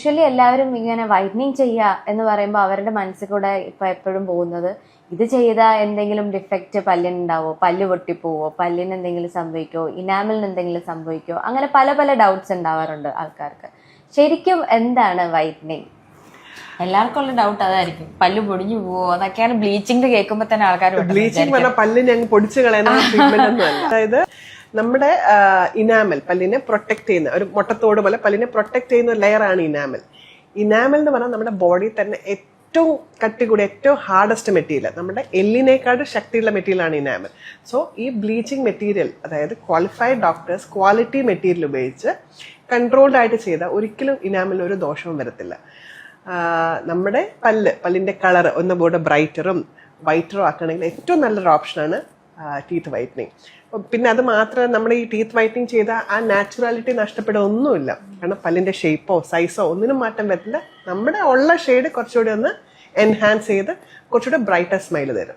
Actually എല്ലാവരും ഇങ്ങനെ whitening ചെയ്യുക എന്ന് പറയുമ്പോൾ അവരുടെ മനസ്സിൽ കൂടെ ഇപ്പൊ എപ്പോഴും പോകുന്നത് ഇത് ചെയ്താൽ എന്തെങ്കിലും ഡിഫക്റ്റ് പല്ലിനുണ്ടാവോ, പല്ല് പൊട്ടിപ്പോവോ, പല്ലിന് എന്തെങ്കിലും സംഭവിക്കോ, ഇനാമലിന് എന്തെങ്കിലും സംഭവിക്കോ, അങ്ങനെ പല പല ഡൗട്ട്സ് ഉണ്ടാവാറുണ്ട് ആൾക്കാർക്ക്. ശരിക്കും എന്താണ് വൈറ്റനിങ്? എല്ലാവർക്കും ഉള്ള ഡൗട്ട് അതായിരിക്കും, പല്ല് പൊടിഞ്ഞു പോവോ അതൊക്കെയാണ്. ബ്ലീച്ചിങ് കേൾക്കുമ്പോ തന്നെ ആൾക്കാർ ബ്ലീച്ചിങ് പറഞ്ഞാൽ പല്ലിനെ അങ്ങ് പൊടിച്ചു കളയുന്ന ട്രീറ്റ്മെന്റ് ഒന്നുമല്ല. അതായത് നമ്മുടെ ഇനാമൽ പല്ലിനെ പ്രൊട്ടക്ട് ചെയ്യുന്ന ഒരു മുട്ടത്തോട് പോലെ പല്ലിനെ പ്രൊട്ടക്ട് ചെയ്യുന്ന ഒരു ലെയർ ആണ് ഇനാമൽ. ഇനാമൽ എന്ന് പറഞ്ഞാൽ നമ്മുടെ ബോഡി തന്നെ ഏറ്റവും കട്ടി കൂടി ഏറ്റവും ഹാർഡസ്റ്റ് മെറ്റീരിയൽ, നമ്മുടെ എല്ലിനേക്കാളും ശക്തിയുള്ള മെറ്റീരിയൽ ആണ് ഇനാമൽ. സോ ഈ ബ്ലീച്ചിങ് മെറ്റീരിയൽ അതായത് ക്വാളിഫൈഡ് ഡോക്ടേഴ്സ് ക്വാളിറ്റി മെറ്റീരിയൽ ഉപയോഗിച്ച് കൺട്രോൾഡ് ആയിട്ട് ചെയ്താൽ ഒരിക്കലും ഇനാമലിന് ഒരു ദോഷവും വരത്തില്ല. നമ്മുടെ പല്ലിന്റെ കളർ ഒന്നുകൂടെ ബ്രൈറ്ററും വൈറ്ററും ആക്കണമെങ്കിൽ ഏറ്റവും നല്ലൊരു ഓപ്ഷനാണ് ടീത്ത് വൈറ്റനിങ്. പിന്നെ അത് മാത്രമല്ല, നമ്മുടെ ഈ ടീത്ത് വൈറ്റനിങ് ചെയ്താൽ ആ നാച്ചുറാലിറ്റി നഷ്ടപ്പെടുക ഒന്നുമില്ല. കാരണം പല്ലിന്റെ ഷേപ്പോ സൈസോ ഒന്നിനും മാറ്റം വരില്ല. നമ്മുടെ ഉള്ള ഷെയ്ഡ് കുറച്ചുകൂടി ഒന്ന് എൻഹാൻസ് ചെയ്ത് കുറച്ചുകൂടെ ബ്രൈറ്റർ സ്മൈൽ തരും.